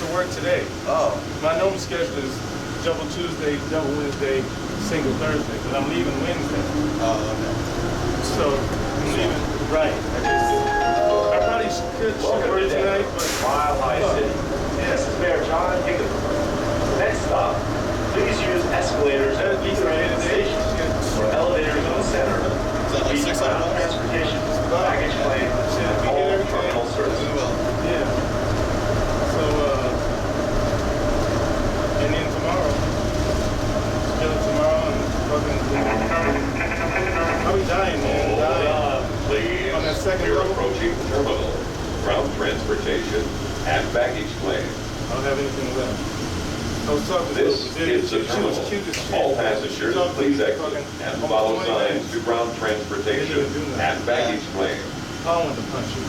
to work today. Oh. My normal schedule is double Tuesday, double Wednesday, single Thursday, but I'm leaving Wednesday. Oh, okay. So I'm leaving. Right. I probably could shoot work tonight, but Mile High City. This is Mayor John Higgins. Next stop, please use escalators at the train station or elevators in the center. Is that like $600? Transportation, baggage claim, all terminal services. yeah. So and then tomorrow, still tomorrow, and fucking, I'll be dying, man. Dying. Please. On that second We're level? approaching the terminal. Ground transportation and baggage claim. I don't have anything left. I was talking to This is the she was terminal. cute as shit. All passengers, Talked to please me exit fucking and almost follow 20 signs minutes. to ground transportation Didn't even do nothing. and baggage claim. I wanted to punch you.